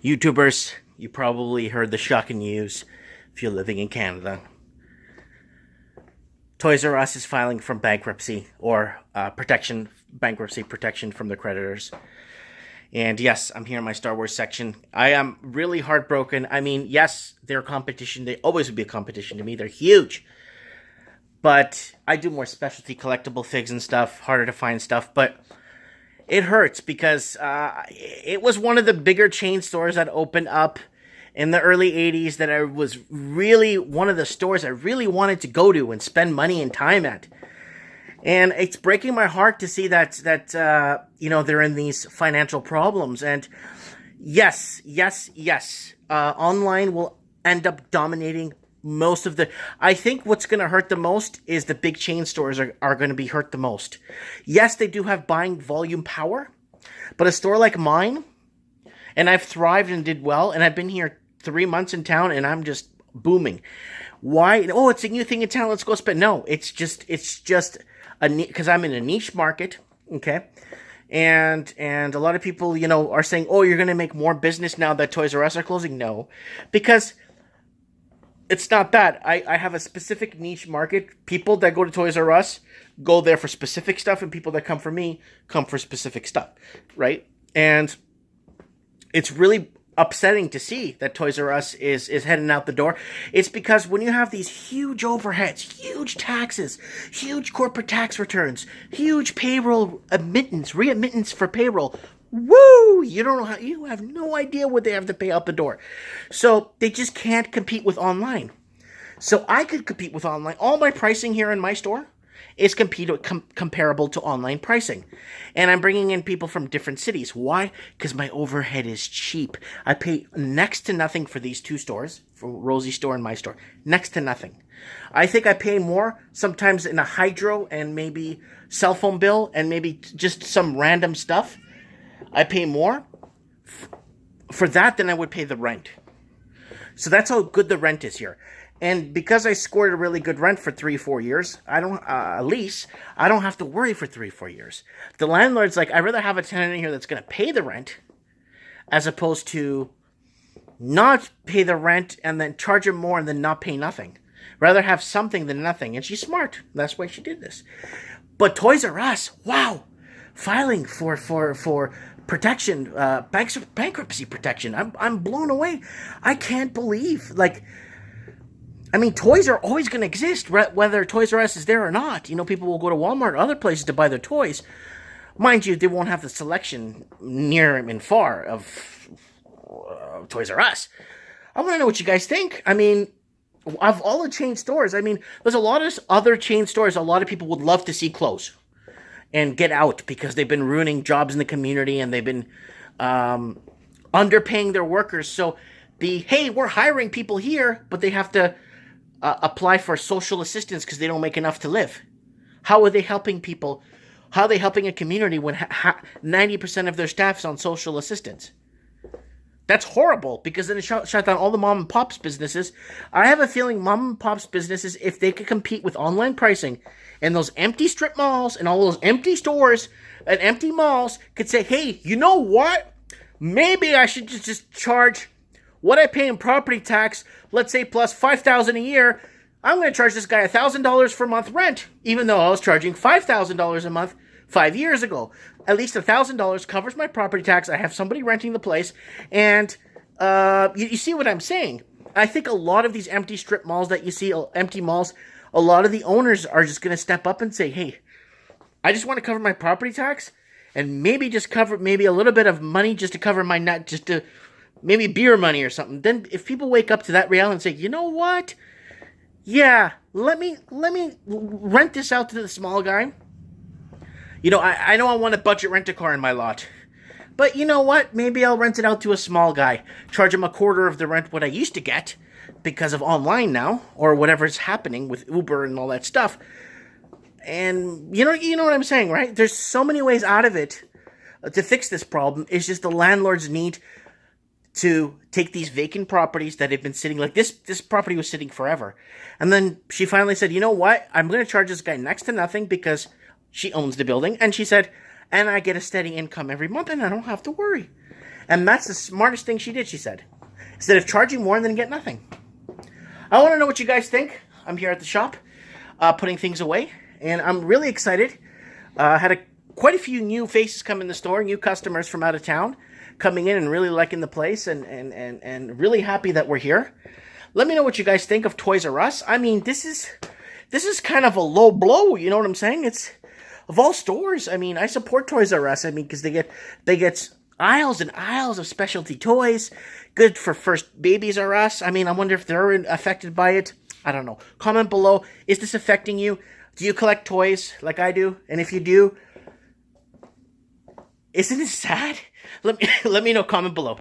YouTubers, you probably heard the shocking news if you're living in Canada. Toys R Us is filing for bankruptcy or bankruptcy protection from the creditors. And yes, I'm here in my Star Wars section. I am really heartbroken. I mean, yes, they're competition. They always would be a competition to me. They're huge. But I do more specialty collectible figs and stuff, harder to find stuff. But it hurts because it was one of the bigger chain stores that opened up in the early 80s that I was really one of the stores I really wanted to go to and spend money and time at. And it's breaking my heart to see that they're in these financial problems. And yes, online will end up dominating most of the... I think what's going to hurt the most is the big chain stores are going to be hurt the most. Yes, they do have buying volume power, but a store like mine, and I've thrived and did well, and I've been here 3 months in town, and I'm just booming. Why? Oh, it's a new thing in town. Let's go spend. No, it's just because I'm in a niche market, okay? And a lot of people, are saying, oh, you're going to make more business now that Toys R Us are closing. No, because it's not that. I have a specific niche market. People that go to Toys R Us go there for specific stuff, and people that come for me come for specific stuff, right? And it's really upsetting to see that Toys R Us is heading out the door. It's because when you have these huge overheads, huge taxes, huge corporate tax returns, huge payroll readmittance for payroll, woo! You have no idea what they have to pay out the door. So they just can't compete with online. So I could compete with online. All my pricing here in my store is comparable to online pricing. And I'm bringing in people from different cities. Why? Because my overhead is cheap. I pay next to nothing for these two stores, for Rosie's store and my store. Next to nothing. I think I pay more sometimes in a hydro and maybe cell phone bill and maybe just some random stuff. I pay more for that than I would pay the rent. So that's how good the rent is here. And because I scored a really good rent for 3-4 years, I don't have to worry for 3-4 years. The landlord's like, I'd rather have a tenant in here that's going to pay the rent as opposed to not pay the rent and then charge him more and then not pay nothing. Rather have something than nothing. And she's smart. That's why she did this. But Toys R Us, wow, filing for protection, bankruptcy protection. I'm blown away. I can't believe, toys are always going to exist, whether Toys R Us is there or not. People will go to Walmart or other places to buy their toys. Mind you, they won't have the selection near and far of Toys R Us. I want to know what you guys think. Of all the chain stores, there's a lot of other chain stores a lot of people would love to see close and get out because they've been ruining jobs in the community and they've been underpaying their workers. So hey, we're hiring people here, but they have to apply for social assistance because they don't make enough to live. How are they helping people? How are they helping a community when 90% of their staff's on social assistance? That's horrible because then it shut down all the mom and pops businesses. I have a feeling mom and pops businesses, if they could compete with online pricing and those empty strip malls and all those empty stores and empty malls, could say, hey, you know what? Maybe I should just charge what I pay in property tax, let's say plus $5,000 a year. I'm going to charge this guy $1,000 per month rent, even though I was charging $5,000 a month 5 years ago. At least $1,000 covers my property tax. I have somebody renting the place, and you see what I'm saying. I think a lot of these empty strip malls that you see, empty malls, a lot of the owners are just going to step up and say, hey, I just want to cover my property tax and maybe just cover maybe a little bit of money just to cover my net, just to maybe beer money or something. Then if people wake up to that reality and say, you know what? Yeah, let me rent this out to the small guy. I know I want a budget rent-a-car in my lot. But you know what? Maybe I'll rent it out to a small guy. Charge him a quarter of the rent what I used to get because of online now or whatever's happening with Uber and all that stuff. And you know what I'm saying, right? There's so many ways out of it to fix this problem. It's just the landlords need to take these vacant properties that have been sitting, like this property was sitting forever. And then she finally said, you know what? I'm going to charge this guy next to nothing because she owns the building. And she said, and I get a steady income every month and I don't have to worry. And that's the smartest thing she did, she said. Instead of charging more, then get nothing. I want to know what you guys think. I'm here at the shop, putting things away, and I'm really excited. Had quite a few new faces come in the store, new customers from out of town coming in and really liking the place, and really happy that we're here. Let me know what you guys think of Toys R Us. I mean, this is kind of a low blow, you know what I'm saying? It's, of all stores, I mean, I support Toys R Us. I mean, because they get aisles and aisles of specialty toys. Good for first babies R Us. I mean, I wonder if they're affected by it. I don't know. Comment below. Is this affecting you? Do you collect toys like I do? And if you do, isn't it sad? Let me know. Comment below.